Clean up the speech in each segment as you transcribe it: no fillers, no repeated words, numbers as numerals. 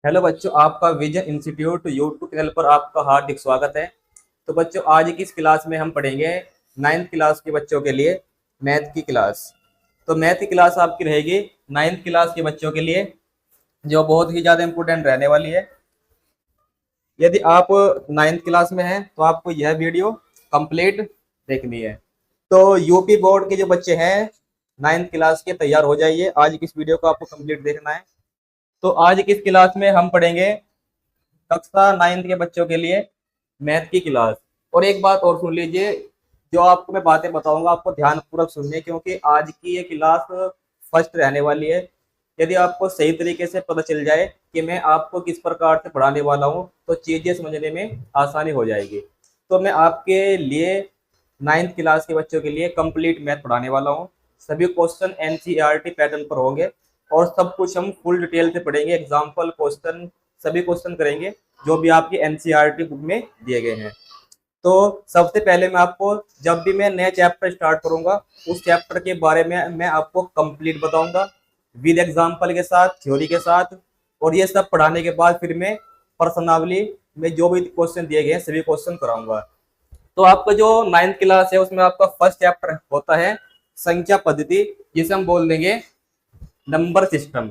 Hello बच्चों, आपका vision institute YouTube channel पर आपका हार्दिक स्वागत है। तो बच्चों, आज की इस क्लास में हम पढ़ेंगे नाइन्थ क्लास के बच्चों के लिए मैथ की क्लास। तो मैथ की क्लास आपकी रहेगी नाइन्थ क्लास के बच्चों के लिए, जो बहुत ही ज़्यादा इंपॉर्टेंट रहने वाली है। यदि आप नाइन्थ क्लास में हैं तो आपको यह वीडियो कंप्लीट देखनी है। तो यूपी बोर्ड के जो बच्चे हैं नाइन्थ क्लास के, तैयार हो जाइए, आज की इस वीडियो को आपको कंप्लीट देखना है। तो आज की इस क्लास में हम पढ़ेंगे कक्षा नाइन्थ के बच्चों के लिए मैथ की क्लास। और एक बात और सुन लीजिए, जो आपको मैं बातें बताऊंगा आपको ध्यानपूर्वक सुननी, क्योंकि आज की ये क्लास फर्स्ट रहने वाली है। यदि आपको सही तरीके से पता चल जाए कि मैं आपको किस प्रकार से पढ़ाने वाला हूँ तो चीज़ें समझने में आसानी हो जाएगी। तो मैं आपके लिए नाइन्थ क्लास के बच्चों के लिए कंप्लीट मैथ पढ़ाने वाला हूँ। सभी क्वेश्चन एनसीईआरटी पैटर्न पर होंगे और सब कुछ हम फुल डिटेल से पढ़ेंगे। एग्जाम्पल क्वेश्चन, सभी क्वेश्चन करेंगे जो भी आपकी एनसीईआरटी बुक में दिए गए हैं। तो सबसे पहले मैं आपको, जब भी मैं नया चैप्टर स्टार्ट करूंगा उस चैप्टर के बारे में मैं आपको कंप्लीट बताऊंगा, विद एग्जाम्पल के साथ, थ्योरी के साथ। और ये सब पढ़ाने के बाद फिर मैं पर्सनली में जो भी क्वेश्चन दिए गए हैं सभी क्वेश्चन कराऊंगा। तो आपका जो नाइन्थ क्लास है उसमें आपका फर्स्ट चैप्टर होता है संख्या पद्धति, जिसे हम बोल देंगे नंबर सिस्टम।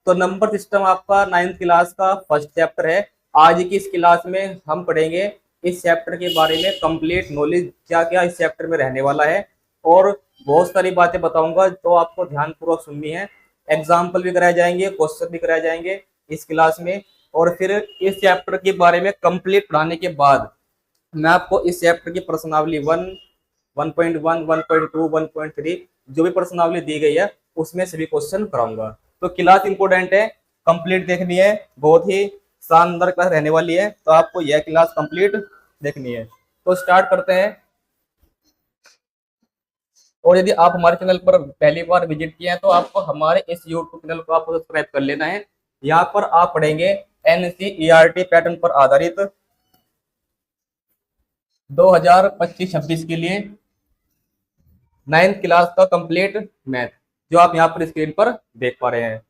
तो नंबर सिस्टम आपका नाइन्थ क्लास का फर्स्ट चैप्टर है। आज की इस क्लास में हम पढ़ेंगे इस चैप्टर के बारे में कंप्लीट नॉलेज, क्या क्या इस चैप्टर में रहने वाला है। और बहुत सारी बातें बताऊंगा तो आपको ध्यानपूर्वक सुननी है। एग्जाम्पल भी कराए जाएंगे, क्वेश्चन भी कराए जाएंगे इस क्लास में। और फिर इस चैप्टर के बारे में कंप्लीट पढ़ाने के बाद मैं आपको इस चैप्टर की प्रश्नावली 1.1, 1.2, 1.3 जो भी प्रश्नावली दी गई है उसमें सभी क्वेश्चन कराऊंगा। तो क्लास इंपोर्टेंट है, कंप्लीट देखनी है, बहुत ही शानदार क्लास रहने वाली है। तो आपको यह क्लास कंप्लीट देखनी है। तो स्टार्ट करते हैं। और यदि आप हमारे चैनल पर पहली बार विजिट किए हैं तो आपको हमारे इस यूट्यूब चैनल को आपको सब्सक्राइब कर लेना है। यहाँ पर आप पढ़ेंगे एनसीईआरटी पैटर्न पर आधारित 2025-26 के लिए नाइन्थ क्लास का कंप्लीट मैथ, जो आप यहाँ पर स्क्रीन पर देख पा रहे हैं।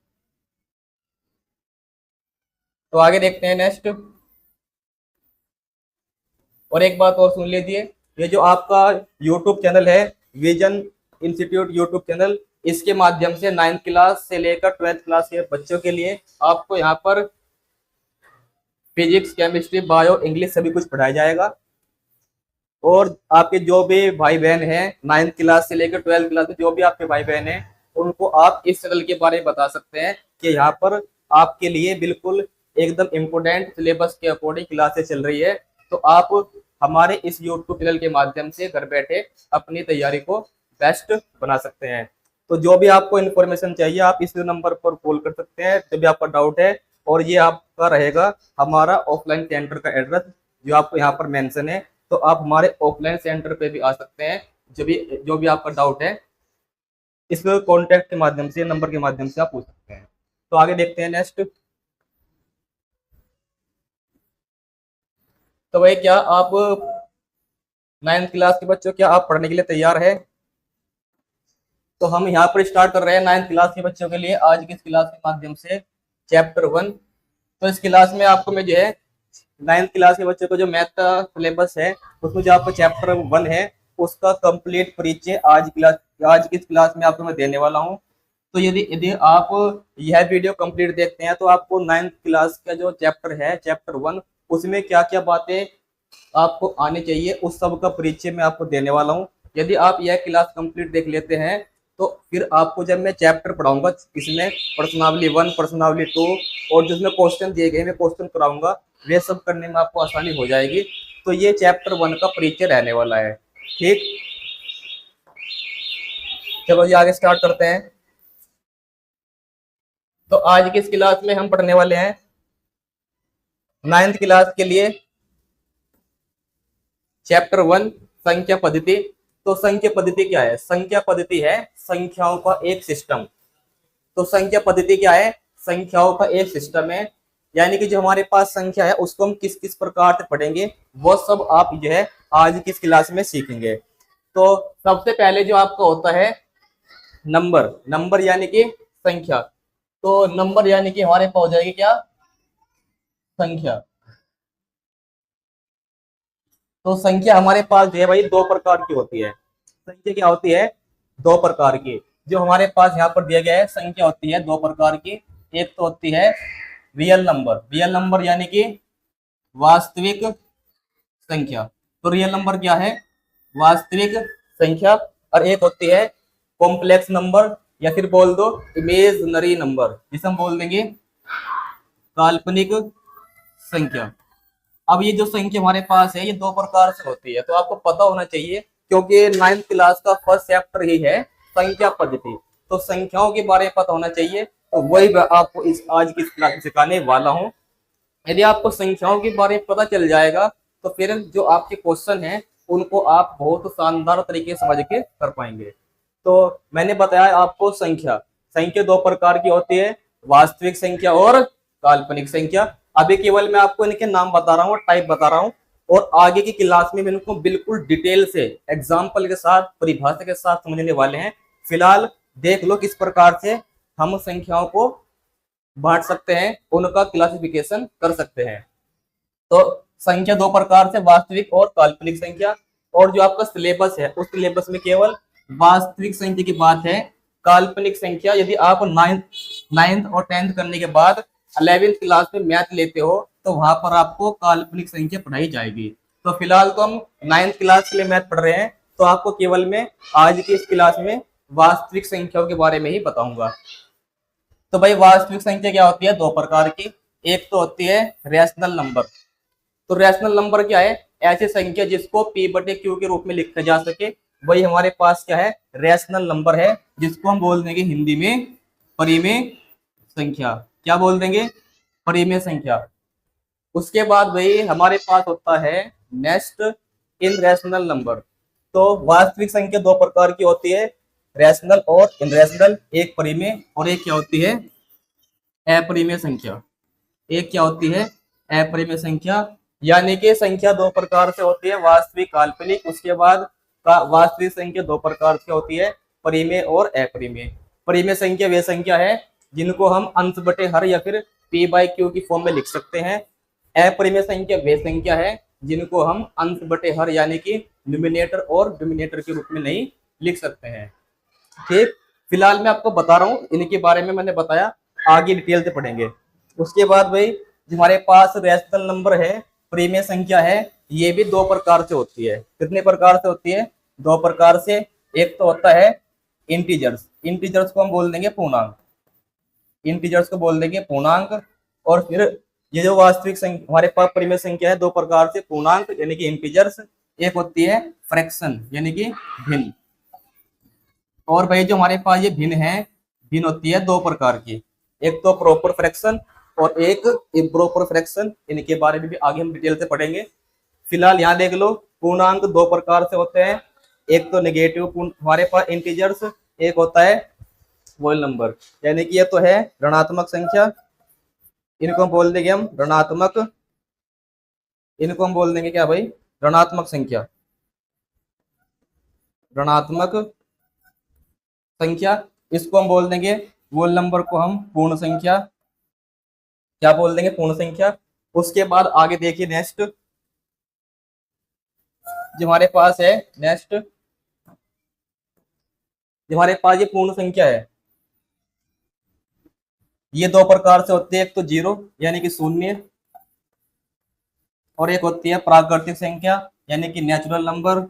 तो आगे देखते हैं नेक्स्ट। और एक बात और सुन लीजिए, ये जो आपका यूट्यूब चैनल है विजन इंस्टीट्यूट यूट्यूब चैनल, इसके माध्यम से नाइन्थ क्लास से लेकर ट्वेल्थ क्लास के बच्चों के लिए आपको यहाँ पर फिजिक्स, केमिस्ट्री, बायो, इंग्लिश सभी कुछ पढ़ाया जाएगा। और आपके जो भी भाई बहन हैं नाइन्थ क्लास से लेकर ट्वेल्थ क्लास में, जो भी आपके भाई बहन हैं उनको आप इस चैनल के बारे में बता सकते हैं कि यहाँ पर आपके लिए बिल्कुल एकदम इम्पोर्टेंट सिलेबस के अकॉर्डिंग क्लासें चल रही है। तो आप हमारे इस यूट्यूब चैनल के माध्यम से घर बैठे अपनी तैयारी को बेस्ट बना सकते हैं। तो जो भी आपको इन्फॉर्मेशन चाहिए आप इस नंबर पर कॉल कर सकते हैं जब भी आपका डाउट है। और ये आपका रहेगा हमारा ऑफलाइन सेंटर का एड्रेस, जो आपको यहाँ पर मेंशन है। तो आप हमारे ऑफलाइन सेंटर पे भी आ सकते हैं, जो भी आपका डाउट है इस कॉन्टैक्ट के माध्यम से, नंबर के माध्यम से आप पूछ सकते हैं। तो आगे देखते हैं नेक्स्ट। तो भाई, क्या आप नाइन्थ क्लास के बच्चों, क्या आप पढ़ने के लिए तैयार है? तो हम यहाँ पर स्टार्ट कर रहे हैं नाइन्थ क्लास के बच्चों के लिए आज की इस क्लास के माध्यम से चैप्टर 1। तो इस क्लास में आपको मैं जो है नाइन्थ क्लास के बच्चों को जो मैथ का सिलेबस है उसमें जो आपका चैप्टर 1 है उसका कंप्लीट परिचय आज की इस क्लास में आपको मैं देने वाला हूँ। तो यदि यदि आप यह वीडियो कंप्लीट देखते हैं तो आपको नाइन्थ क्लास का जो चैप्टर है चैप्टर 1, उसमें क्या क्या बातें आपको आनी चाहिए उस सब का परिचय मैं आपको देने वाला हूँ। यदि आप यह क्लास कंप्लीट देख लेते हैं तो फिर आपको जब मैं चैप्टर पढ़ाऊंगा इसमें प्रश्नावली 1, प्रश्नावली 2 और जिसमें क्वेश्चन दिए गए मैं क्वेश्चन कराऊंगा, वे सब करने में आपको आसानी हो जाएगी। तो ये चैप्टर 1 का परिचय रहने वाला है। ठीक, चलो जी आगे स्टार्ट करते हैं। तो आज की इस क्लास में हम पढ़ने वाले हैं नाइन्थ क्लास के लिए चैप्टर 1 संख्या पद्धति। तो संख्या पद्धति क्या है? संख्या पद्धति है संख्याओं का एक सिस्टम। तो संख्या पद्धति क्या है? संख्याओं का एक सिस्टम है, यानी कि जो हमारे पास संख्या है उसको हम किस किस प्रकार से पढ़ेंगे वो सब आप जो है आज की इस क्लास में सीखेंगे। तो सबसे पहले जो आपका होता है नंबर, नंबर यानी कि संख्या। तो नंबर यानी कि हमारे पास हो जाएगी क्या? संख्या। तो संख्या हमारे पास जो है भाई दो प्रकार की होती है। संख्या क्या होती है? दो प्रकार की। जो हमारे पास यहाँ पर दिया गया है संख्या होती है दो प्रकार की। एक तो होती है रियल नंबर यानी कि वास्तविक संख्या। तो रियल नंबर क्या है? वास्तविक संख्या। और एक होती है कॉम्प्लेक्स नंबर या फिर बोल दो इमेजनरी नंबर, जिसे हम बोल देंगे काल्पनिक संख्या। अब ये जो संख्या हमारे पास है ये दो प्रकार से होती है, तो आपको पता होना चाहिए क्योंकि 9th क्लास का फर्स्ट चैप्टर ही है संख्या पद्धति। तो संख्याओं के बारे में पता होना चाहिए, तो वही मैं आपको इस आज की इस क्लास में सिखाने वाला हूँ। यदि आपको संख्याओं के बारे में पता चल जाएगा तो फिर जो आपके क्वेश्चन हैं उनको आप बहुत शानदार तरीके से समझ के कर पाएंगे। तो मैंने बताया आपको संख्या संख्या दो प्रकार की होती है, वास्तविक संख्या और काल्पनिक संख्या। अभी केवल मैं आपको इनके नाम बता रहा हूँ, टाइप बता रहा हूँ, और आगे की क्लास में इनको बिल्कुल डिटेल से एग्जाम्पल के साथ परिभाषा के साथ समझने वाले हैं। फिलहाल देख लो किस प्रकार से हम संख्याओं को बांट सकते हैं, उनका क्लासिफिकेशन कर सकते हैं। तो संख्या दो प्रकार से, वास्तविक और काल्पनिक संख्या। और जो आपका सिलेबस है उस सिलेबस में केवल वास्तविक संख्या की बात है। काल्पनिक संख्या यदि आप नाइन्थ और 10th करने के बाद 11th क्लास में मैथ लेते हो तो वहां पर आपको काल्पनिक संख्या पढ़ाई जाएगी। तो फिलहाल तो हम 9th क्लास के लिए मैथ पढ़ रहे हैं, तो आपको केवल मैं आज की इस क्लास में वास्तविक संख्याओं के बारे में ही बताऊंगा। तो भाई वास्तविक संख्या क्या होती है? दो प्रकार की। एक तो होती है रैशनल नंबर। तो रैशनल नंबर क्या है? ऐसी संख्या जिसको p/q के रूप में लिखा जा सके, वही हमारे पास क्या है? रैशनल नंबर है, जिसको हम बोल देंगे हिंदी में परिमेय संख्या। क्या बोल देंगे? परिमेय संख्या। उसके बाद भाई हमारे पास होता है नेक्स्ट इनरैशनल नंबर। तो वास्तविक संख्या दो प्रकार की होती है, रैशनल और इनरैशनल। एक परिमेय और एक क्या होती है? अपरिमेय संख्या। एक क्या होती है? अपरिमेय संख्या। यानी कि संख्या दो प्रकार से होती है, वास्तविक काल्पनिक। उसके बाद वास्तविक संख्या दो प्रकार से होती है, परिमेय और अपरिमेय। परिमेय संख्या वे संख्या है जिनको हम अंश बटे हर या फिर p/q की फॉर्म में लिख सकते हैं। अपरिमेय संख्या वे संख्या है जिनको हम अंश बटे हर यानी कि न्यूमिनेटर और डिनोमिनेटर के रूप में नहीं लिख सकते हैं। ठीक, फिलहाल मैं आपको बता रहा हूँ इनके बारे में, मैंने बताया, आगे डिटेल से पढ़ेंगे। उसके बाद भाई हमारे पास रैशनल नंबर है, परिमेय संख्या है, ये भी दो प्रकार से होती है। कितने प्रकार से होती है? दो प्रकार से। एक तो होता है इंटीजर्स। इंटीजर्स को हम बोल देंगे पूर्णांक। इंटीजर्स को बोल देंगे पूर्णांक। और फिर ये जो वास्तविक संख्या हमारे पास परिमेय संख्या है दो प्रकार से, पूर्णांक यानी कि इंटीजर्स। एक होती है फ्रैक्शन यानी कि भिन्न। और भाई जो हमारे पास ये भिन्न है, भिन्न होती है दो प्रकार की। एक तो प्रॉपर फ्रैक्शन और एक इम्प्रॉपर फ्रैक्शन। इनके बारे में भी आगे हम डिटेल से पढ़ेंगे। फिलहाल यहाँ देख लो, पूर्णांक दो प्रकार से होते हैं। एक तो नेगेटिव हमारे पास इंटीजर्स, एक होता है होल नंबर यानी कि ये तो है ऋणात्मक संख्या। इनको हम बोल देंगे हम ऋणात्मक। इनको हम बोल देंगे क्या भाई? ऋणात्मक संख्या। ऋणात्मक संख्या। इसको हम बोल देंगे होल नंबर को हम पूर्ण संख्या। क्या बोल देंगे? पूर्ण संख्या। उसके बाद आगे देखिए नेक्स्ट जो हमारे पास है, नेक्स्ट जो हमारे पास ये पूर्ण संख्या है, ये दो प्रकार से होती है। एक तो जीरो यानी कि शून्य, और एक होती है प्राकृतिक संख्या यानी कि नेचुरल नंबर।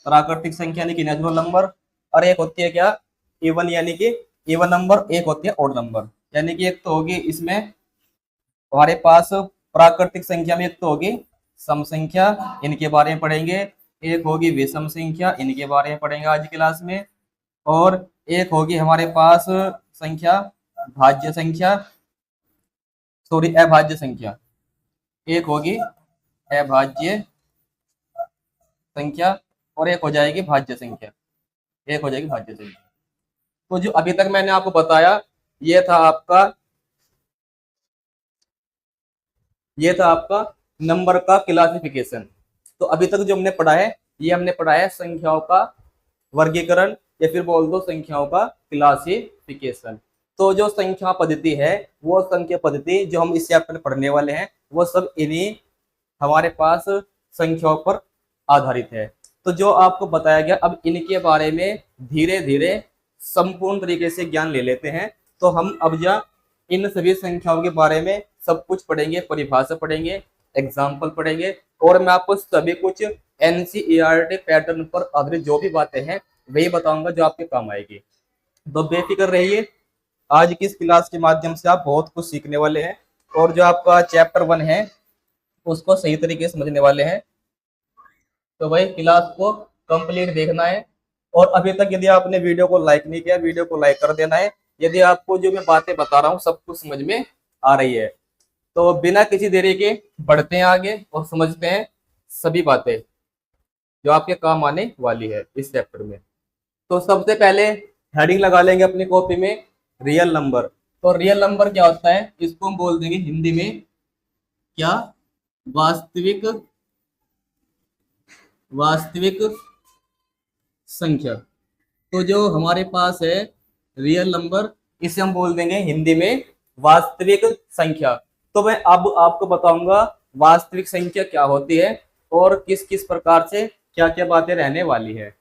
प्राकृतिक संख्या यानी कि नेचुरल नंबर। और एक होती है क्या? इवन यानी कि इवन नंबर। एक होती है ऑड नंबर यानी कि एक तो होगी इसमें हमारे पास प्राकृतिक संख्या में, एक तो होगी सम संख्या, इनके बारे में पढ़ेंगे। एक होगी विषम संख्या, इनके बारे में पढ़ेंगे आज की क्लास में। और एक होगी हमारे पास संख्या भाज्य संख्या, सॉरी अभाज्य संख्या। एक होगी अभाज्य संख्या और एक हो जाएगी भाज्य संख्या। एक हो जाएगी भाज्य संख्या। तो जो अभी तक मैंने आपको बताया ये था आपका नंबर का क्लासिफिकेशन। तो अभी तक जो हमने पढ़ा है ये हमने पढ़ा है संख्याओं का वर्गीकरण या फिर बोल दो संख्याओं का क्लासिफिकेशन। तो जो संख्या पद्धति है, वो संख्या पद्धति जो हम इस चैप्टर में पढ़ने वाले हैं, वो सब इन्हीं हमारे पास संख्याओं पर आधारित है। तो जो आपको बताया गया, अब इनके बारे में धीरे धीरे संपूर्ण तरीके से ज्ञान ले लेते हैं। तो हम अब जा इन सभी संख्याओं के बारे में सब कुछ पढ़ेंगे, परिभाषा पढ़ेंगे, एग्जाम्पल पढ़ेंगे, और मैं आपको सभी कुछ एनसीईआरटी पैटर्न पर आधारित जो भी बातें हैं वही बताऊंगा जो आपके काम आएगी। तो बेफिक्र रहिए, आज की इस क्लास के माध्यम से आप बहुत कुछ सीखने वाले हैं, और जो आपका चैप्टर 1 है उसको सही तरीके से समझने वाले हैं। तो भाई क्लास को कंप्लीट देखना है, और अभी तक यदि आपने वीडियो को लाइक नहीं किया, वीडियो को लाइक कर देना है, यदि आपको जो मैं बातें बता रहा हूँ सब कुछ समझ में आ रही है। तो बिना किसी देरी के बढ़ते हैं आगे और समझते हैं सभी बातें जो आपके काम आने वाली है इस चैप्टर में। तो सबसे पहले हेडिंग लगा लेंगे अपनी कॉपी में, रियल नंबर। तो रियल नंबर क्या होता है, इसको हम बोल देंगे हिंदी में क्या, वास्तविक संख्या। तो जो हमारे पास है रियल नंबर, इसे हम बोल देंगे हिंदी में वास्तविक संख्या। तो मैं अब आपको बताऊंगा वास्तविक संख्या क्या होती है और किस किस प्रकार से क्या क्या बातें रहने वाली है।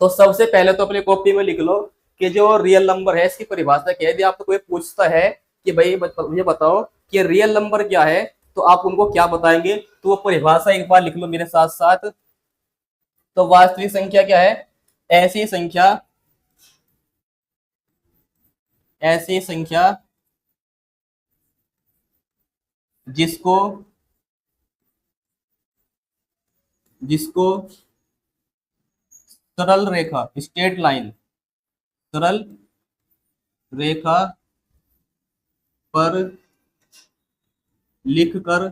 तो सबसे पहले तो अपनी कॉपी में लिख लो कि जो रियल नंबर है इसकी परिभाषा क्या है। यदि आपको कोई पूछता है कि भाई मुझे बताओ कि रियल नंबर क्या है, तो आप उनको क्या बताएंगे, तो वो परिभाषा एक बार लिख लो मेरे साथ साथ। तो वास्तविक संख्या क्या है, ऐसी संख्या जिसको सरल रेखा, स्ट्रेट लाइन, सरल रेखा पर लिखकर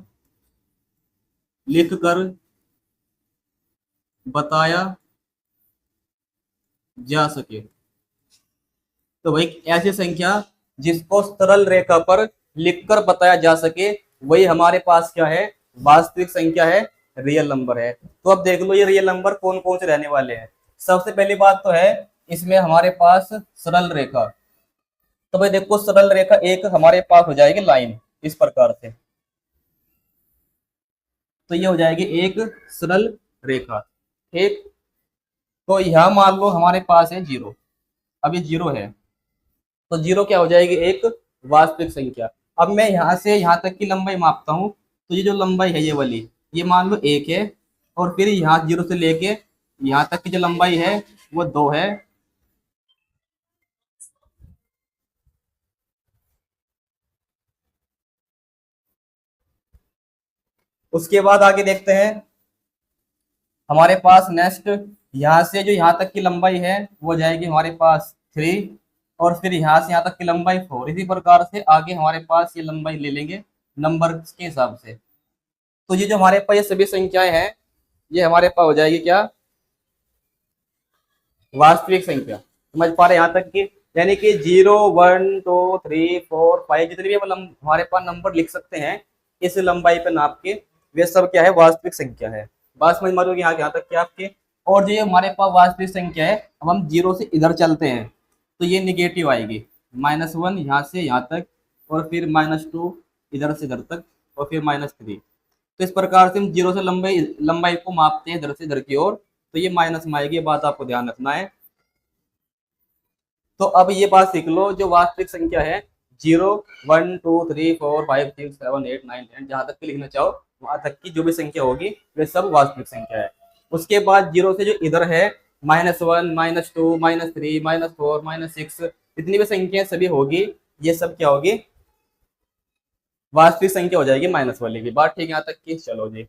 बताया जा सके। तो भाई ऐसी संख्या जिसको सरल रेखा पर लिखकर बताया जा सके, वही हमारे पास क्या है, वास्तविक संख्या है, रियल नंबर है। तो अब देख लो ये रियल नंबर कौन कौन से रहने वाले हैं। सबसे पहली बात तो है इसमें हमारे पास सरल रेखा। तो भाई देखो सरल रेखा एक हमारे पास हो जाएगी लाइन इस प्रकार से, तो ये हो जाएगी एक सरल रेखा, ठीक। तो यहां मान लो हमारे पास है 0, अब ये 0 है, तो 0 क्या हो जाएगी, एक वास्तविक संख्या। अब मैं यहां से यहां तक की लंबाई मापता हूं, तो ये जो लंबाई है ये वाली, ये मान लो 1 है, और फिर यहाँ 0 से लेके यहाँ तक की जो लंबाई है वो 2 है, उसके बाद आगे देखते हैं हमारे पास नेक्स्ट, यहाँ से जो यहाँ तक की लंबाई है वो जाएगी हमारे पास 3, और फिर यहाँ से यहाँ तक की लंबाई 4। इसी प्रकार से आगे हमारे पास ये लंबाई ले लेंगे नंबर के हिसाब से। तो ये जो हमारे पास ये सभी संख्याएं हैं, ये हमारे पास हो जाएगी क्या, वास्तविक संख्या। समझ पा रहे यहाँ तक की, यानी कि 0 1 2 3 4 5 जितने भी हमारे पास नंबर लिख सकते हैं इस लंबाई पे नाप के, वे सब क्या है, वास्तविक संख्या है। बात समझ मारोगे यहाँ तक क्या आपके। और जो ये हमारे पास वास्तविक संख्या है, अब हम 0 से इधर चलते हैं तो ये निगेटिव आएगी, -1 यहाँ से यहाँ तक, और फिर -2 इधर से इधर तक, और फिर -3। तो इस प्रकार से हम 0 से लंबाई को मापते हैं इधर से इधर की ओर, तो ये माइनस में आएगी, ये बात आपको ध्यान रखना है। तो अब ये बात सीख लो, जो वास्तविक संख्या है 0 1 2 3 4 5 6 7 8 9 10 जहां तक की लिखना चाहो वहां तक की जो भी संख्या होगी वे सब वास्तविक संख्या है। उसके बाद 0 से जो इधर है -1 -2 -3 -4 -6 जितनी भी संख्या सभी होगी, ये सब क्या होगी, वास्तविक संख्या हो जाएगी माइनस वाली भी। बात ठीक यहाँ तक की, चलो जी।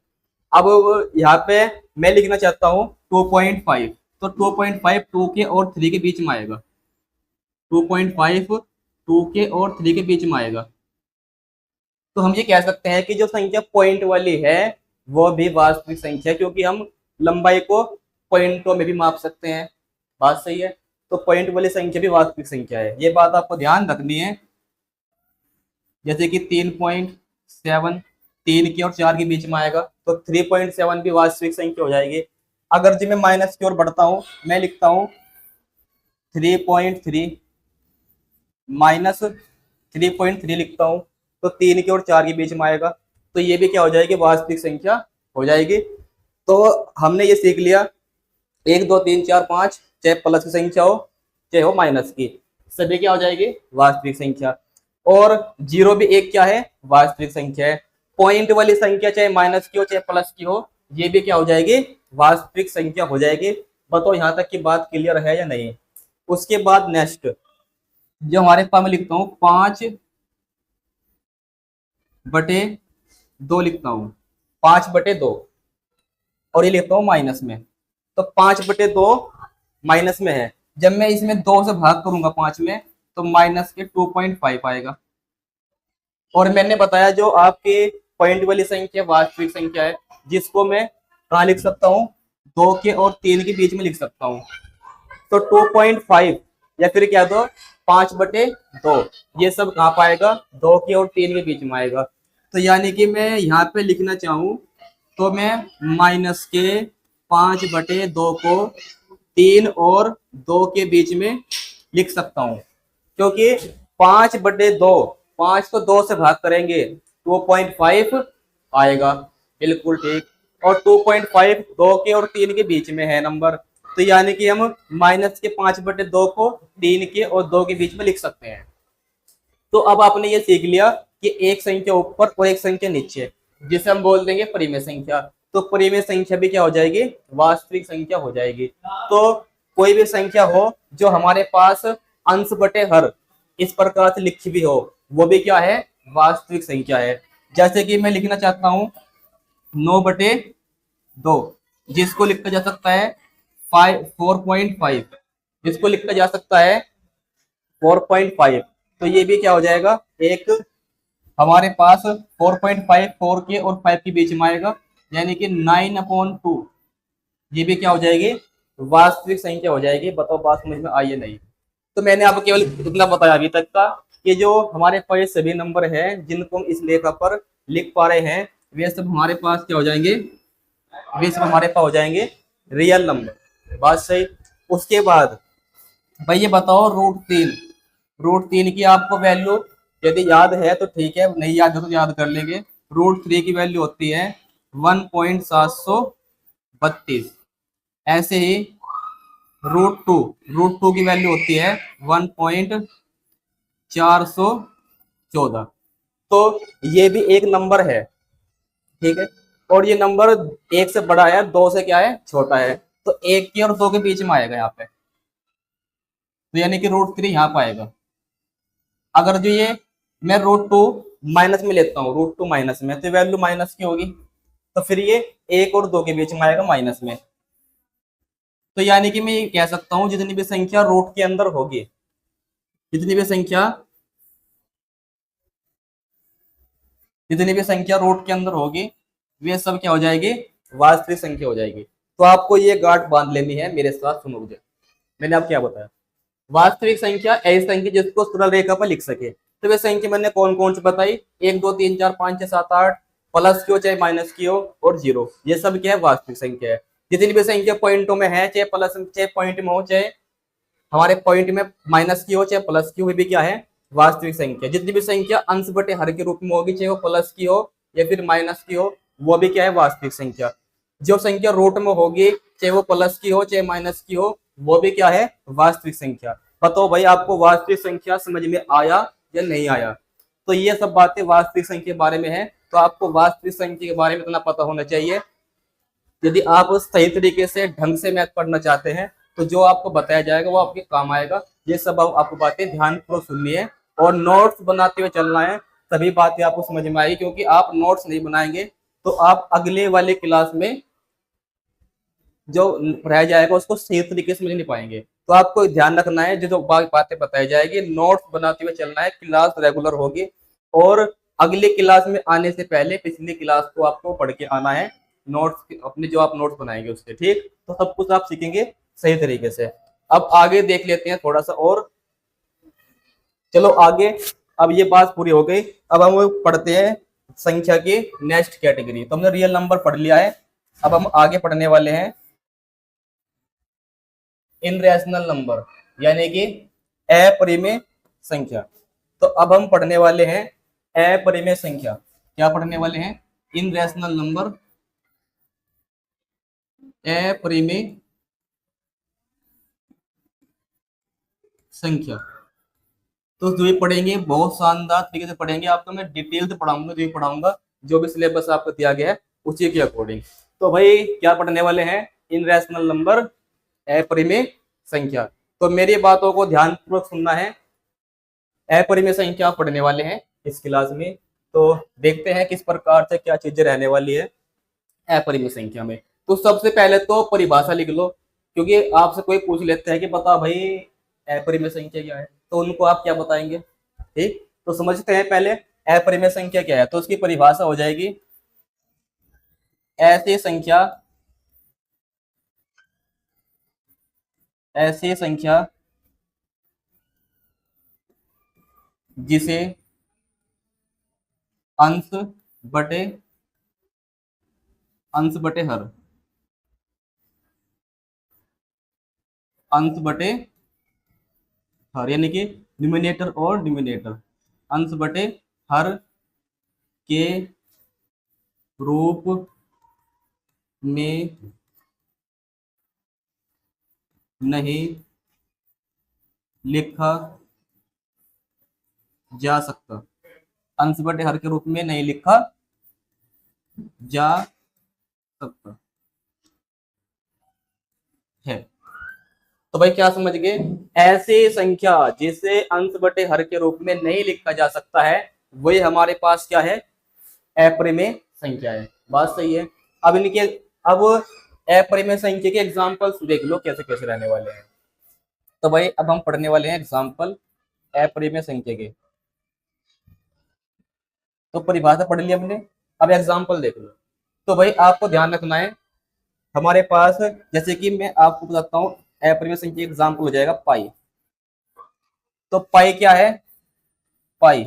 अब यहाँ पे मैं लिखना चाहता हूँ 2.5, तो 2.5 2 के और 3 के बीच में आएगा, 2.5 2 के और 3 के बीच में आएगा। तो हम ये कह सकते हैं कि जो संख्या पॉइंट वाली है वो भी वास्तविक संख्या, क्योंकि हम लंबाई को पॉइंटों में भी माप सकते हैं। बात सही है, तो पॉइंट वाली संख्या भी वास्तविक संख्या है, ये बात आपको ध्यान रखनी है। जैसे कि 3.7 3 के और 4 के बीच में आएगा, तो 3.7 भी वास्तविक संख्या हो जाएगी। अगर जी मैं माइनस की ओर बढ़ता हूँ, मैं लिखता हूँ 3.3, -3.3 लिखता हूँ तो 3 के और 4 के बीच में आएगा, तो ये भी क्या हो जाएगी, वास्तविक संख्या हो जाएगी। तो हमने ये सीख लिया 1 2 3 4 5 चाहे प्लस की संख्या हो चाहे हो माइनस की, सभी क्या हो जाएगी, वास्तविक संख्या। और जीरो भी एक क्या है, वास्तविक संख्या है। पॉइंट वाली संख्या चाहे माइनस की हो चाहे प्लस की हो, ये भी क्या हो जाएगी, वास्तविक संख्या हो जाएगी। बताओ यहाँ तक की बात क्लियर है या नहीं। उसके बाद नेक्स्ट जो हमारे पास मैं लिखता हूँ 5/2 लिखता हूँ, 5/2 और ये लिखता हूँ माइनस में। तो 5/2 माइनस में है, जब मैं इसमें 2 से भाग करूंगा 5 में तो माइनस के 2.5 आएगा। और मैंने बताया जो आपके पॉइंट वाली संख्या वास्तविक संख्या है, जिसको मैं कहाँ लिख सकता हूँ, 2 के और 3 के बीच में लिख सकता हूँ। तो 2.5 या फिर क्या दो 5/2, ये सब कहाँ पाएगा, 2 के और 3 के बीच में आएगा। तो यानी कि मैं यहाँ पे लिखना चाहूँ तो मैं माइनस के 5/2 को 3 और 2 के बीच में लिख सकता हूँ, क्योंकि 5/2, 5 को 2 से भाग करेंगे 2.5 आएगा, बिल्कुल ठीक। और 2.5 2 के और 3 के बीच में है नंबर, तो यानी कि हम माइनस के 5/2 को 3 के और 2 के बीच में लिख सकते हैं। तो अब आपने ये सीख लिया कि एक संख्या ऊपर और एक संख्या नीचे, जिसे हम बोल देंगे परिमेय संख्या। तो परिमेय संख्या भी क्या हो जाएगी, वास्तविक संख्या हो जाएगी। तो कोई भी संख्या हो जो हमारे पास अंश बटे हर इस प्रकार से लिखी भी हो, वो भी क्या है, वास्तविक संख्या है। जैसे कि मैं लिखना चाहता हूं 9/2, जिसको लिखा जा सकता है 4.5, जिसको लिखा जा सकता है 4.5। तो ये भी क्या हो जाएगा, एक हमारे पास 4.5 4 के और 5 के बीच में आएगा, यानी कि 9/2, ये भी क्या हो जाएगी, वास्तविक संख्या हो जाएगी। बताओ बात समझ में आई है नहीं। तो मैंने आपको केवल इतना बताया अभी तक का कि जो हमारे पास सभी नंबर हैं जिनको हम इस लेखा पर लिख पा रहे हैं, वे सब हमारे पास क्या हो जाएंगे, वे सब हमारे पास हो जाएंगे रियल नंबर। बात सही। उसके बाद भाई ये बताओ रूट 3 की आपको वैल्यू यदि याद है तो ठीक है, नहीं याद है तो याद कर लेंगे। रूट 3 की वैल्यू होती है 1.732। ऐसे ही रूट टू की वैल्यू होती है 1.414। तो ये भी एक नंबर है, ठीक है। और ये नंबर 1 से बड़ा है, 2 से क्या है, छोटा है। तो 1 के और 2 के बीच में आएगा यहाँ पे, तो यानी कि रूट 3 यहाँ पे आएगा। अगर जो ये मैं रूट 2 माइनस में लेता हूँ, रूट 2 माइनस में, तो वैल्यू माइनस की होगी, तो फिर ये 1 और 2 के बीच में आएगा माइनस में। तो यानी कि मैं ये कह सकता हूँ जितनी भी संख्या रूट के अंदर होगी, जितनी भी संख्या रूट के अंदर होगी, वे सब क्या हो जाएगी, वास्तविक संख्या हो जाएगी। तो आपको ये गांठ बांध लेनी है मेरे साथ, सुनो मुझे। मैंने आपको क्या बताया, वास्तविक संख्या ऐसी संख्या जिसको सरल रेखा पर लिख सके। तो वे संख्या मैंने कौन कौन सी बताई, 1 2 3 4 5 6 7 8, प्लस की हो चाहे माइनस की हो, और जीरो, ये सब क्या है, वास्तविक संख्या है। जितनी भी संख्या पॉइंटों में है, चाहे प्लस चाहे पॉइंट में हो, चाहे हमारे पॉइंट में माइनस की हो चाहे प्लस की हो, भी क्या है, वास्तविक संख्या। जितनी भी संख्या अंश बटे हर के रूप में होगी, चाहे वो प्लस की हो या फिर माइनस की हो, वो भी क्या है, वास्तविक संख्या। जो संख्या रूट में होगी, चाहे वो प्लस की हो चाहे माइनस की हो, वो भी क्या है, वास्तविक संख्या। बताओ भाई आपको वास्तविक संख्या समझ में आया या नहीं आया। तो ये सब बातें वास्तविक संख्या के बारे में है। तो आपको वास्तविक संख्या के बारे में इतना पता होना चाहिए। यदि आप सही तरीके से ढंग से मैथ पढ़ना चाहते हैं तो जो आपको बताया जाएगा वो आपके काम आएगा। ये सब आपको बातें ध्यानपूर्वक सुननी है और नोट्स बनाते हुए चलना है, तभी बातें आपको समझ में आएगी। क्योंकि आप नोट्स नहीं बनाएंगे तो आप अगले वाले क्लास में जो पढ़ाया जाएगा उसको सही तरीके से समझ नहीं पाएंगे। तो आपको ध्यान रखना है, जो बातें बताई जाएगी नोट्स बनाते हुए चलना है। क्लास रेगुलर होगी और अगले क्लास में आने से पहले पिछली क्लास को आपको पढ़ के आना है, नोट्स अपने जो आप नोट्स बनाएंगे उसके, ठीक। तो सब कुछ आप सीखेंगे सही तरीके से। अब आगे देख लेते हैं थोड़ा सा और, चलो आगे। अब ये बात पूरी हो गई, अब हम पढ़ते हैं संख्या की नेक्स्ट कैटेगरी। तो हमने रियल नंबर पढ़ लिया है, अब हम आगे पढ़ने वाले हैं इनरेशनल नंबर, यानी कि अपरिमेय संख्या। तो अब हम पढ़ने वाले हैं अपरिमेय संख्या। क्या पढ़ने वाले हैं? इनरैशनल नंबर, अपरिमेय संख्या। तो जो भी पढ़ेंगे बहुत शानदार तरीके से पढ़ेंगे, आपको मैं डिटेल से पढ़ाऊंगा, जो भी पढ़ाऊंगा जो भी सिलेबस आपको दिया गया है उसी के अकॉर्डिंग। तो भाई क्या पढ़ने वाले हैं? इनरैशनल नंबर, अपरिमेय संख्या। तो मेरी बातों को ध्यानपूर्वक सुनना है। अपरिमेय संख्या पढ़ने वाले हैं इस क्लास में। तो देखते हैं किस प्रकार से क्या चीजें रहने वाली है अपरिमेय संख्या में। तो सबसे पहले तो परिभाषा लिख लो, क्योंकि आपसे कोई पूछ लेता है कि बता भाई अपरिमेय संख्या क्या है, तो उनको आप क्या बताएंगे? ठीक, तो समझते हैं पहले अपरिमेय संख्या क्या है। तो उसकी परिभाषा हो जाएगी ऐसी संख्या जिसे अंश बटे हर, अंश बटे हर यानी कि न्यूमिनेटर और डिनोमिनेटर, अंश बटे हर के रूप में नहीं लिखा जा सकता, अंश बटे हर के रूप में नहीं लिखा जा सकता है। तो भाई क्या समझ गए? ऐसी संख्या जिसे अंश बटे हर के रूप में नहीं लिखा जा सकता है वही हमारे पास क्या है? अपरिमेय संख्या है। बात सही है। अब इनके अब अपरिमेय संख्या के एग्जांपल्स देख लो कैसे कैसे रहने वाले हैं। तो भाई अब हम पढ़ने वाले हैं एग्जांपल अपरिमेय संख्या के। तो परिभाषा पढ़ ली हमने, अब एग्जांपल देख लो। तो भाई आपको ध्यान रखना है, हमारे पास जैसे कि मैं आपको बताता हूँ अपरिमेय संख्या एग्जांपल हो जाएगा पाई। तो पाई क्या है? पाई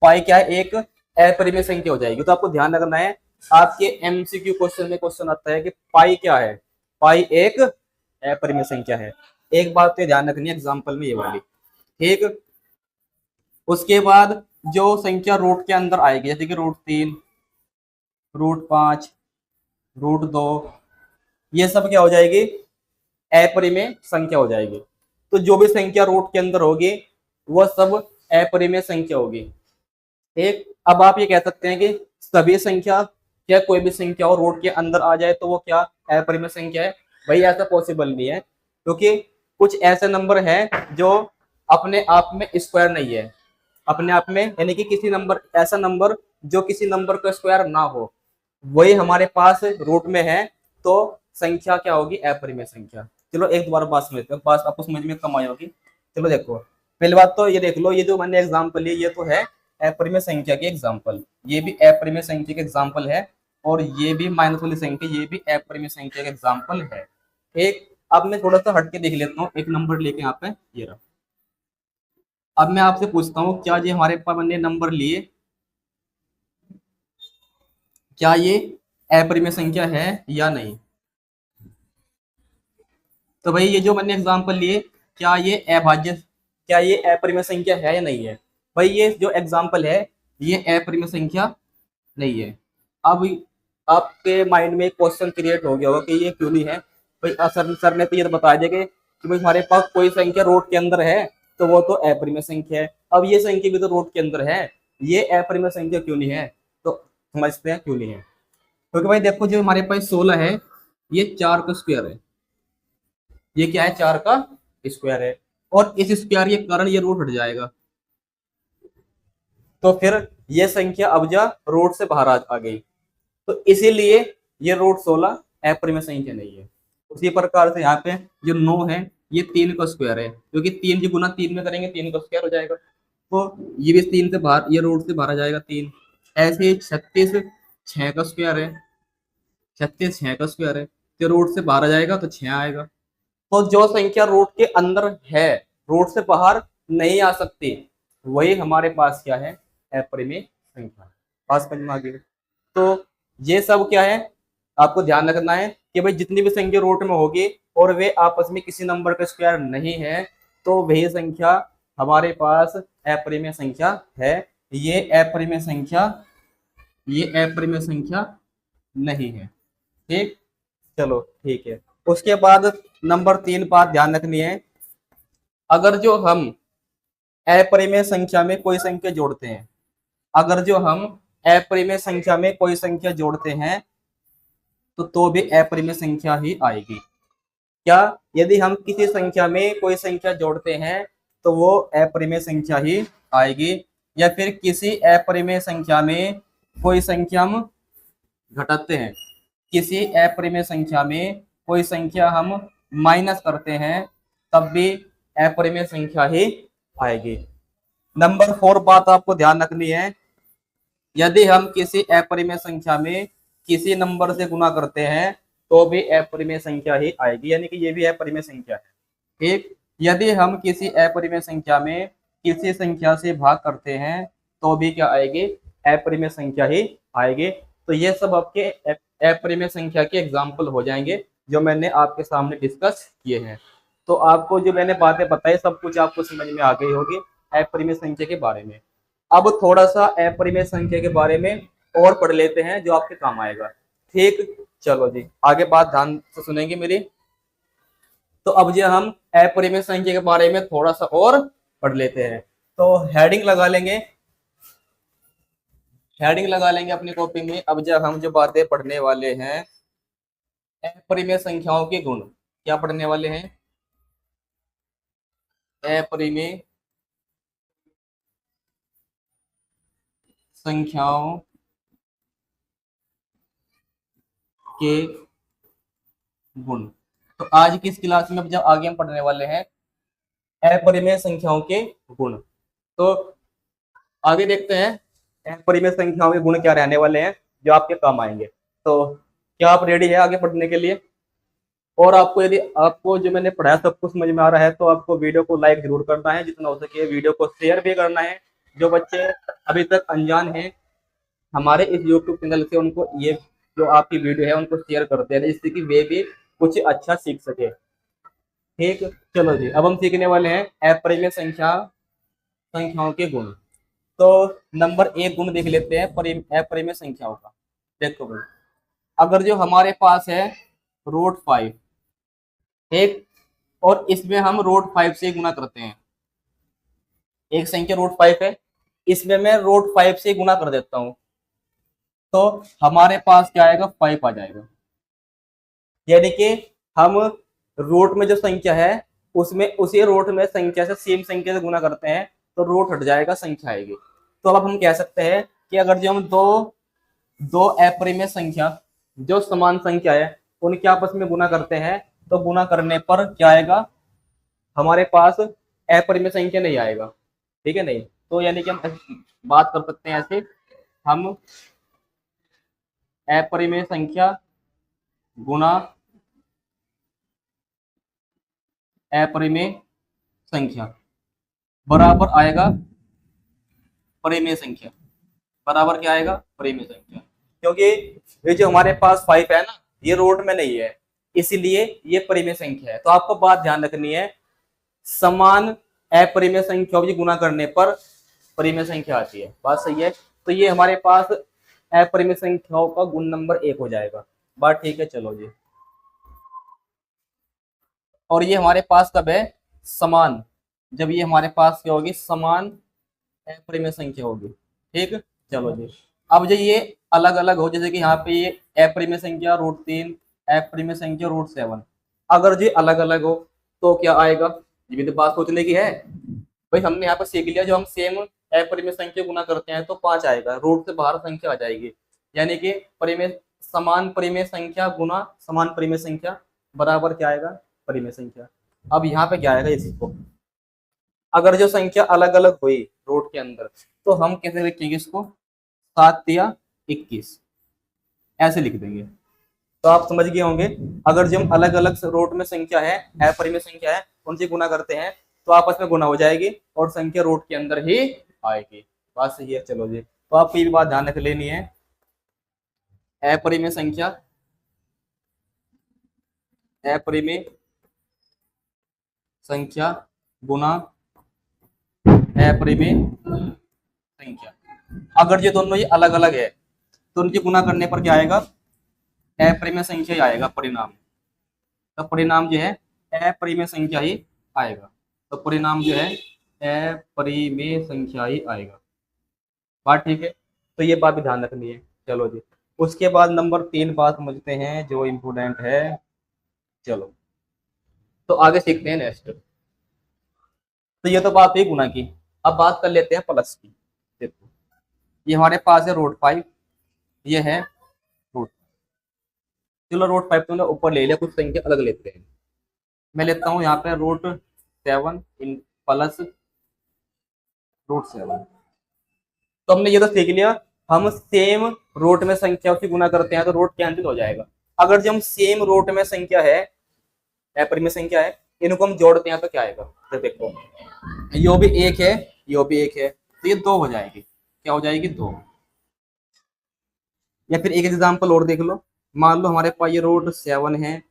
पाई क्या है? एक अपरिमेय संख्या हो जाएगी। तो आपको ध्यान रखना है, आपके एमसीक्यू क्वेश्चन में क्वेश्चन आता है कि पाई क्या है? पाई एक अपरिमेय संख्या है। एक बात तो ध्यान रखनी है एग्जांपल में ये वाली, ठीक। उसके बाद जो संख्या रूट के अंदर आएगी, जैसे कि √3, √5, √2, ये सब क्या हो जाएगी? अपरिमेय संख्या हो जाएगी। तो जो भी संख्या रूट के अंदर होगी वह सब अपरिमेय संख्या होगी। एक अब आप ये कह सकते हैं कि सभी संख्या, क्या कोई भी संख्या और रूट के अंदर आ जाए तो वो क्या अपरिमेय संख्या है? भाई ऐसा पॉसिबल नहीं है, क्योंकि कुछ ऐसे नंबर हैं जो अपने आप में स्क्वायर नहीं है, अपने आप में, यानी कि किसी नंबर, ऐसा नंबर जो किसी नंबर का स्क्वायर ना हो वही हमारे पास रूट में है, तो संख्या क्या होगी? अपरिमेय संख्या। चलो एक दोबारा बात समझते हैं, बात आपको समझ में कम आई होगी। चलो देखो, पहली बात तो ये देख लो, ये जो मैंने एग्जांपल लिया ये तो है अपरिमेय संख्या के एग्जांपल, ये भी अपरिमेय संख्या के एग्जांपल है, और ये भी माइनस वाली संख्या, ये भी अपरिमेय संख्या के एग्जांपल है। एक अब मैं थोड़ा सा हट के देख लेता हूँ, एक नंबर लेके यहाँ पे ये रहा। अब मैं आपसे पूछता हूँ, क्या ये हमारे पास मैंने नंबर लिए, क्या ये अपरिमेय संख्या है या नहीं? तो भाई ये जो मैंने एग्जांपल लिए, क्या ये अभाज्य, क्या ये अपरिमेय संख्या है या नहीं है? भाई ये जो एग्जांपल है ये अपरिमेय संख्या नहीं है। अब आपके माइंड में एक क्वेश्चन क्रिएट हो गया होगा कि ये क्यों नहीं है। भाई सर ने तो ये तो बता दिया कि भाई हमारे पास कोई संख्या रूट के अंदर है तो वो तो अपरिमेय संख्या है। अब ये संख्या भी तो रूट के अंदर है, ये अपरिमेय संख्या क्यों नहीं है? तो समझते हैं क्यों नहीं है। क्योंकि भाई देखो, जो हमारे पास 16 है ये 4 का स्क्वायर है, ये क्या है? 4 का स्क्वायर है, और इस स्क्वायर के कारण ये रूट हट जाएगा, तो फिर ये संख्या अब्जा रूट से बाहर आ गई, तो इसीलिए ये √16 अपरिमेय संख्या नहीं है। उसी प्रकार से यहाँ पे जो 9 है ये 3 का स्क्वायर है, क्योंकि 3 की गुना 3 में करेंगे 3 का स्क्वायर हो जाएगा, तो ये भी 3 से बाहर, ये रूट से बाहर आ जाएगा 3। ऐसे ही 36 6 का स्क्वायर है, 36 6 का स्क्वायर है, तो रूट से बाहर आ जाएगा तो 6 आएगा। तो जो संख्या रूट के अंदर है, रूट से बाहर नहीं आ सकती, वही हमारे पास क्या है? अपरिमेय संख्या। पास समझ में आ गई? तो ये सब क्या है, आपको ध्यान रखना है कि भाई जितनी भी संख्या रूट में होगी और वे आपस में किसी नंबर का स्क्वायर नहीं है, तो वही संख्या हमारे पास अपरिमेय संख्या है। ये अपरिमेय संख्या, ये अपरिमेय संख्या नहीं है। ठीक, चलो ठीक है। उसके बाद नंबर 3 बात ध्यान रखनी है। अगर जो हम अपरिमेय संख्या में कोई संख्या जोड़ते हैं, अगर जो हम अपरिमेय संख्या में कोई संख्या जोड़ते हैं तो भी अपरिमेय संख्या ही आएगी। क्या? यदि हम किसी संख्या में कोई संख्या जोड़ते हैं तो वो अपरिमेय संख्या ही आएगी, या फिर किसी अपरिमेय संख्या में कोई संख्या हम घटाते हैं, किसी अपरिमेय संख्या में कोई संख्या हम माइनस करते हैं, तब भी अपरिमेय संख्या ही आएगी। नंबर 4 बात आपको ध्यान रखनी है। यदि हम किसी अपरिमेय संख्या में किसी नंबर से गुणा करते हैं तो भी अपरिमेय संख्या ही आएगी, यानी कि ये भी अपरिमेय संख्या है। ठीक, यदि हम किसी अपरिमेय संख्या में किसी संख्या से भाग करते हैं तो भी क्या आएगी? अपरिमेय संख्या ही आएगी। तो ये सब आपके अपरिमेय संख्या के एग्जाम्पल हो जाएंगे जो मैंने आपके सामने डिस्कस किए हैं। तो आपको जो मैंने बातें बताई सब कुछ आपको समझ में आ गई होगी अपरिमेय संख्या के बारे में। अब थोड़ा सा अपरिमेय संख्या के बारे में और पढ़ लेते हैं जो आपके काम आएगा। ठीक, चलो जी आगे बात ध्यान से सुनेंगे मेरी। तो अब जो हम अपरिमेय संख्या के बारे में थोड़ा सा और पढ़ लेते हैं, तो हेडिंग लगा लेंगे, हेडिंग लगा लेंगे अपनी कॉपी में। अब जब हम जो बातें पढ़ने वाले हैं अपरिमेय संख्याओं के गुण, क्या पढ़ने वाले हैं? अपरिमेय संख्याओं के गुण। तो आज की इस क्लास में जब आगे हम पढ़ने वाले हैं अपरिमेय संख्याओं के गुण। तो आगे देखते हैं अपरिमेय संख्याओं के गुण क्या रहने वाले हैं जो आपके काम आएंगे। तो क्या आप रेडी है आगे पढ़ने के लिए? और आपको यदि आपको जो मैंने पढ़ाया सब कुछ समझ में आ रहा है तो आपको वीडियो को लाइक जरूर करना है, जितना हो सके वीडियो को शेयर भी करना है। जो बच्चे अभी तक अनजान हैं हमारे इस यूट्यूब चैनल से, उनको ये जो आपकी वीडियो है उनको शेयर करते हैं जिससे कि वे भी कुछ अच्छा सीख सके। ठीक, चलो जी अब हम सीखने वाले हैं अपरिमेय संख्याओं के गुण। तो नंबर 1 गुण देख लेते हैं अपरिमेय संख्याओं का। देखो भाई, अगर जो हमारे पास है √5, ठीक, और इसमें हम √5 से गुणा करते हैं, एक संख्या √5 है, इसमें मैं √5 से गुणा कर देता हूं तो हमारे पास क्या आएगा? 5 आ जाएगा। यानी कि हम रूट में जो संख्या है उसमें उसी रूट में संख्या से सेम संख्या से गुणा करते हैं तो रूट हट जाएगा, संख्या आएगी। तो अब हम कह सकते हैं कि अगर जो हम दो अपरिमेय संख्या जो समान संख्या है उनके आपस में गुणा करते हैं तो गुणा करने पर क्या आएगा? हमारे पास अपरिमेय संख्या नहीं आएगा। ठीक है, नहीं तो यानी कि हम बात कर सकते हैं ऐसे, हम अपरिमेय संख्या गुणा अपरिमेय संख्या बराबर आएगा परिमेय संख्या। बराबर क्या आएगा? परिमेय संख्या। क्योंकि ये जो हमारे पास 5 है ना, ये रूट में नहीं है, इसीलिए ये परिमेय संख्या है। तो आपको बात ध्यान रखनी है, समान अपरिमेय संख्याओं की गुणा करने पर परिमेय संख्या आती है। बात सही है? तो ये हमारे पास अपरिमेय संख्याओं का गुण नंबर 1 हो जाएगा। बात ठीक है, चलो जी। और ये हमारे पास कब है? समान, जब ये हमारे पास क्या होगी? समान अपरिमेय संख्या होगी। ठीक, चलो जी। अब जो ये अलग अलग हो, जैसे कि यहाँ पे ये अपरिमेय संख्या √3, अपरिमेय संख्या √7, अगर जो अलग अलग हो तो क्या आएगा? ये भी तो बात सोचने की है भाई। हमने यहाँ पर सीख लिया जो हम सेम अपरिमेय संख्या गुना करते हैं तो 5 आएगा, रूट से बाहर संख्या आ जाएगी। यानी कि परिमेय समान परिमेय संख्या गुना समान परिमेय संख्या बराबर क्या आएगा? परिमेय संख्या। अब यहाँ पे क्या आएगा इसको? अगर जो संख्या अलग अलग हुई रूट के अंदर तो हम कैसे लिखेंगे इसको? 7 या 21 ऐसे लिख देंगे। तो आप समझ गए होंगे, अगर जो हम अलग अलग रूट में संख्या है अपरिमेय संख्या है उनसे गुना करते हैं तो आपस में गुना हो जाएगी और संख्या रूट के अंदर ही आएगी। बात सही है, चलो जी। तो आपको ये भी बात ध्यान रख लेनी है, अपरिमेय संख्या अपरिमेय संख्या गुना अपरिमेय संख्या। अगर ये दोनों ये अलग अलग है तो उनके गुना करने पर क्या आएगा, अपरिमेय संख्या ही आएगा परिणाम। तो परिणाम जो है अपरिमेय संख्या ही आएगा। तो परिणाम जो है अपरिमेय संख्या ही आएगा। बात ठीक है, तो ये बात भी ध्यान रखनी है। चलो जी, उसके बाद नंबर 3 बात समझते हैं जो इम्पोर्टेंट है। चलो तो आगे सीखते हैं नेक्स्ट। तो ये तो बात हुई गुना की। अब बात कर लेते हैं प्लस की। देखो ये हमारे पास है √5, ये है रूट, चलो √5 तुमने ऊपर ले लिया, कुछ संख्या अलग लेते हैं। मैं लेता हूँ यहाँ पे √7 इन प्लस √7। तो हमने ये तो सीख लिया, हम सेम रूट में संख्या से गुना करते हैं तो रूट कैंसिल हो जाएगा। अगर जो हम सेम रूट में संख्या है, अपरिमेय संख्या है, इनको हम जोड़ते हैं तो क्या आएगा। तो देखो यो भी एक है, यो भी एक है, तो ये 2 हो जाएगी। क्या हो जाएगी, 2। या फिर एक एग्जाम्पल और देख लो। मान लो हमारे पास ये √7 है।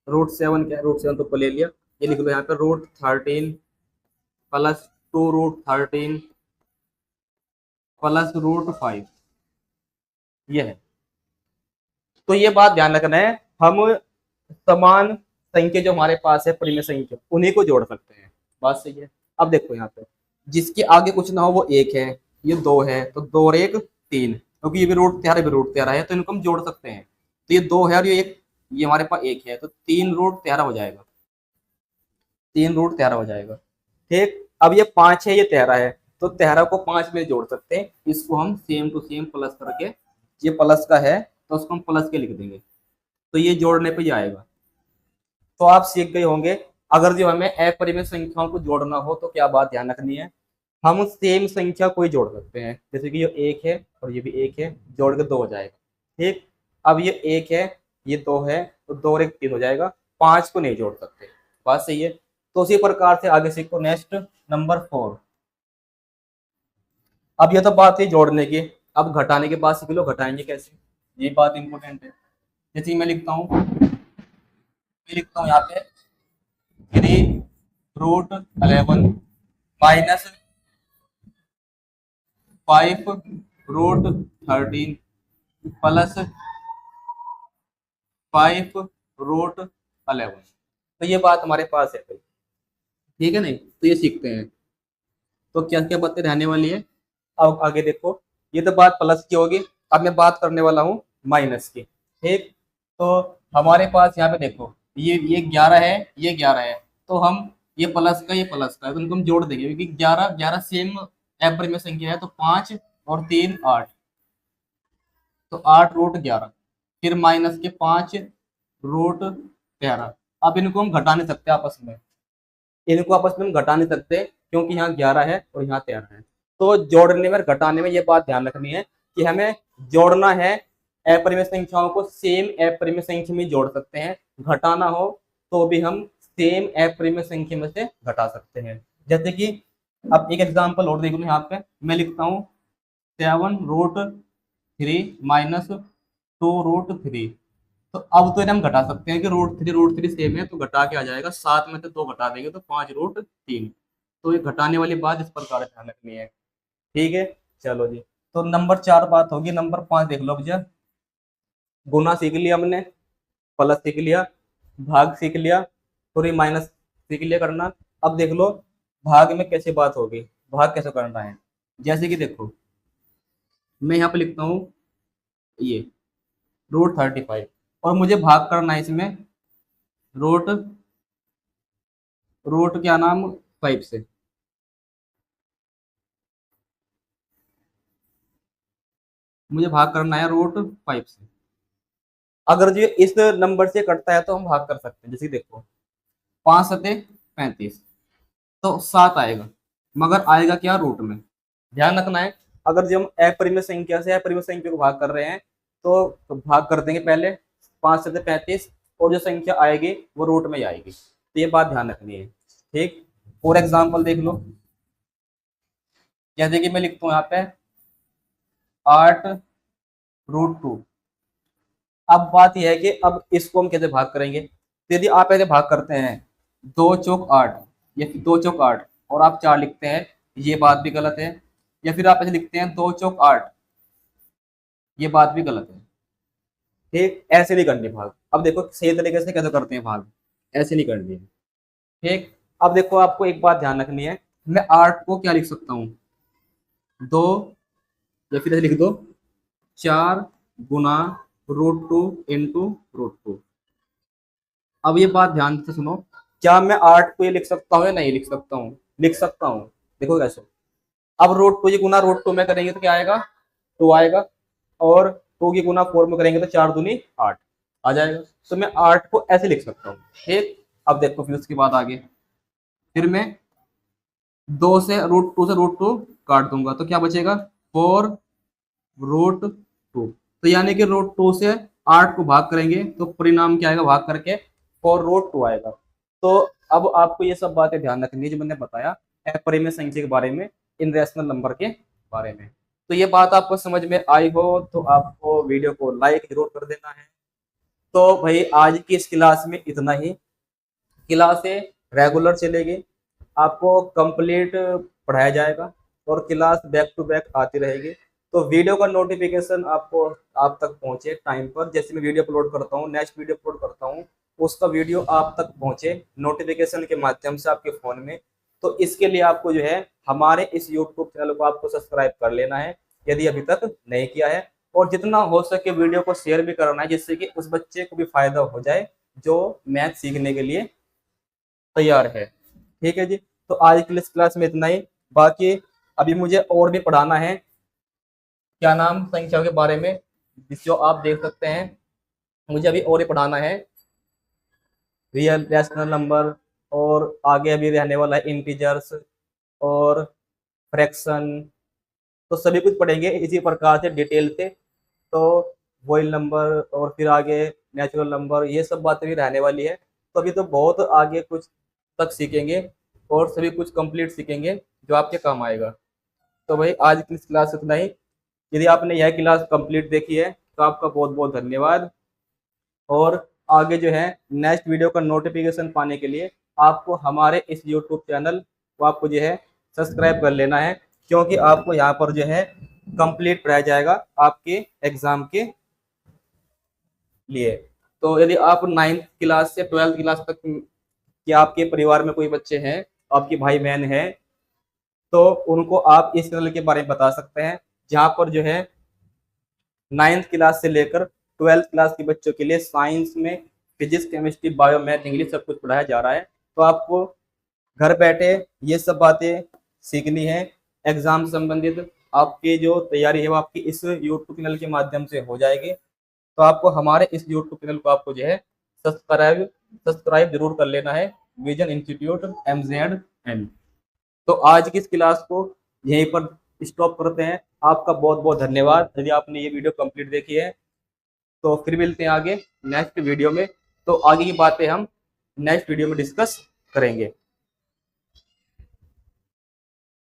√7 क्या है, √7 तो ले लिया। ये लिख लो यहाँ पे √13 प्लस 2√13 प्लस √5, ये है। तो ये बात ध्यान रखना है, हम समान संख्या जो हमारे पास है परिमेय संख्या, उन्हीं को जोड़ सकते हैं। बात सही है। अब देखो यहाँ पे जिसके आगे कुछ ना हो वो 1 है, ये 2 है, तो 2 और 1 3, क्योंकि ये भी √13 भी √13 है, तो इनको हम जोड़ सकते हैं। तो ये 2 है और ये 1, ये हमारे पास 1 है, तो 3√13 हो जाएगा। 3√13 हो जाएगा। ठीक, अब ये 5 है, ये 13 है, तो 13 को 5 में जोड़ सकते हैं। इसको हम सेम टू सेम प्लस करके, ये प्लस का है तो उसको हम प्लस के लिख देंगे, तो ये जोड़ने पे ही आएगा। तो आप सीख गए होंगे, अगर जो हमें अपरिमेय संख्याओं को जोड़ना हो तो क्या बात ध्यान रखनी है, हम सेम संख्या को ही जोड़ सकते हैं। जैसे कि ये 1 है और ये भी 1 है, जोड़ के 2 हो जाएगा। ठीक, अब ये 1 है, ये 2 है, तो 2 और 1 3 हो जाएगा। 5 को नहीं जोड़ सकते। बात सही है। तो उसी प्रकार से आगे सीखो नेक्स्ट नंबर 4। अब ये तो बात है जोड़ने की, अब घटाने के बाद सीख लो घटाएंगे कैसे, ये बात इंपॉर्टेंट है। जैसे मैं लिखता हूँ यहाँ पे 3√11 माइनस 5√13 प्लस 5√11। तो ये बात हमारे पास है भाई, ठीक है नहीं, तो ये सीखते हैं। तो क्या क्या बातें रहने वाली है। अब आगे देखो, ये तो बात प्लस की होगी। अब मैं बात करने वाला हूँ माइनस की। ठीक, तो हमारे पास यहाँ पे देखो ये 11 है, ये 11 है, तो हम ये प्लस का ये प्लस का है, तो इनको हम जोड़ देंगे क्योंकि 11 11 सेम अपरिमेय संख्या है। तो 5 और 3 8, तो 8√11, फिर माइनस के 5√13। अब इनको हम घटा नहीं सकते आपस में, इनको आपस में हम घटा नहीं सकते क्योंकि यहाँ 11 है और यहाँ 13 है। तो जोड़ने में घटाने में ये बात ध्यान रखनी है कि हमें जोड़ना है, अपरिमेय संख्याओं को सेम अपरिमेय संख्या में जोड़ सकते हैं। घटाना हो तो भी हम सेम अपरिमेय संख्या में से घटा सकते हैं। जैसे कि अब एक एग्जांपल और देख लो, यहाँ पे मैं लिखता हूँ 7√3 माइनस 2√3। तो अब तो हम घटा सकते हैं कि √3 सेम है, तो घटा के आ जाएगा, 7 में से 2 घटा देंगे तो 5√3। तो ये घटाने वाली बात इस प्रकार ध्यान रखनी है। ठीक है, चलो जी। तो नंबर 4 बात होगी। नंबर 5 देख लो भैया, गुना सीख लिया हमने, प्लस सीख लिया, भाग सीख लिया, थोड़ी माइनस सीख लिया करना। अब देख लो भाग में कैसे बात होगी, भाग कैसे करना है। जैसे कि देखो मैं यहाँ पे लिखता हूँ ये √35 और मुझे भाग करना है इसमें रूट रूट क्या नाम 5 से। मुझे भाग करना है √5 से। अगर जो इस नंबर से कटता है तो हम भाग कर सकते हैं। जैसे देखो 5 सते 35, तो 7 आएगा, मगर आएगा क्या, रूट में। ध्यान रखना है, अगर जो हम अपरिमेय संख्या से अपरिमेय संख्या को भाग कर रहे हैं तो भाग कर देंगे पहले 5 सते 35, और जो संख्या आएगी वो रूट में ही आएगी। तो ये बात ध्यान रखनी है। ठीक, और एग्जाम्पल देख लो, जैसे कि मैं लिखता हूँ यहाँ पे 8√2। अब बात यह है कि अब इसको हम कैसे भाग करेंगे। तो यदि आप ऐसे भाग करते हैं 2 चौक 8, या फिर 2 चौक 8 और आप 4 लिखते हैं, ये बात भी गलत है। या फिर आप ऐसे लिखते हैं 2 चौक 8, ये बात भी गलत है। ठीक, ऐसे नहीं करनी भाग। अब देखो सही तरीके से कैसे करते हैं भाग, ऐसे नहीं करनी है। ठीक, अब देखो आपको एक बात ध्यान रखनी है, मैं 8 को क्या लिख सकता हूँ, 2 या फिर ऐसे लिख दो 4 गुना √2 इंटू √2। अब ये बात ध्यान से सुनो, क्या मैं 8 को ये लिख सकता हूँ या नहीं लिख सकता हूँ? लिख सकता हूँ। देखो कैसे, अब √2 की गुना √2 में करेंगे तो क्या आएगा, 2 आएगा, और 2 की गुना 4 में करेंगे तो 4 दूनी 8 आ जाएगा। तो मैं 8 को ऐसे लिख सकता हूँ। ठीक, अब देखो फिर उसके बाद आगे, फिर मैं 2 से √2 काट दूंगा तो क्या बचेगा, 4 √2। तो यानी कि √2 से 8 को भाग करेंगे तो परिणाम क्या आएगा, भाग करके 4 √2 आएगा। तो अब आपको ये सब बातें ध्यान रखनी है जो मैंने बताया अपरिमेय संख्या के बारे में, इन रैशनल नंबर के बारे में। तो ये बात आपको समझ में आई हो तो आपको वीडियो को लाइक जरूर कर देना है। तो भाई आज की इस क्लास में इतना ही। क्लासें रेगुलर चलेगी, आपको कंप्लीट पढ़ाया जाएगा और क्लास बैक टू बैक आती रहेगी। तो वीडियो का नोटिफिकेशन आपको आप तक पहुंचे टाइम पर, जैसे मैं वीडियो अपलोड करता हूँ, नेक्स्ट वीडियो अपलोड करता हूँ, उसका वीडियो आप तक पहुंचे नोटिफिकेशन के माध्यम से आपके फ़ोन में। तो इसके लिए आपको जो है हमारे इस यूट्यूब चैनल को आपको सब्सक्राइब कर लेना है यदि अभी तक नहीं किया है, और जितना हो सके वीडियो को शेयर भी करना है जिससे कि उस बच्चे को भी फायदा हो जाए जो मैथ सीखने के लिए तैयार है। ठीक है जी, तो आज की इस क्लास में इतना ही। बाकी अभी मुझे और भी पढ़ाना है, क्या नाम, संख्याओं के बारे में, जो आप देख सकते हैं। मुझे अभी और ही पढ़ाना है रियल रैशनल नंबर, और आगे अभी रहने वाला है इंटीजर्स और फ्रैक्शन। तो सभी कुछ पढ़ेंगे इसी प्रकार से डिटेल से। तो वोइल नंबर और फिर आगे नेचुरल नंबर, ये सब बातें भी रहने वाली है। तो अभी तो बहुत आगे कुछ तक सीखेंगे और सभी कुछ कंप्लीट सीखेंगे जो आपके काम आएगा। तो भाई आज की इस क्लास इतना ही। यदि आपने यह क्लास कंप्लीट देखी है तो आपका बहुत बहुत धन्यवाद। और आगे जो है नेक्स्ट वीडियो का नोटिफिकेशन पाने के लिए आपको हमारे इस यूट्यूब चैनल को आपको जो है सब्सक्राइब कर लेना है, क्योंकि आपको यहाँ पर जो है कंप्लीट पढ़ाया जाएगा आपके एग्जाम के लिए। तो यदि आप 9th क्लास से 12th क्लास तक कि आपके परिवार में कोई बच्चे हैं, आपके भाई बहन हैं, तो उनको आप इस चैनल के बारे में बता सकते हैं, जहाँ पर जो है 9th क्लास से लेकर 12th क्लास के बच्चों के लिए साइंस में physics, chemistry, bio, math, English सब कुछ पढ़ाया जा रहा है। तो आपको घर बैठे ये सब बातें सीखनी है, एग्जाम से संबंधित आपकी जो तैयारी है वो आपकी इस यूट्यूब चैनल के माध्यम से हो जाएगी। तो आपको हमारे इस यूट्यूब चैनल को आपको जो है सब्सक्राइब जरूर कर लेना है, विजन इंस्टीट्यूट MZN। तो आज की इस क्लास को यहीं पर स्टॉप करते हैं। आपका बहुत बहुत धन्यवाद यदि आपने ये वीडियो कंप्लीट देखी है। तो फिर मिलते हैं आगे नेक्स्ट वीडियो में। तो आगे की बातें हम नेक्स्ट वीडियो में डिस्कस करेंगे।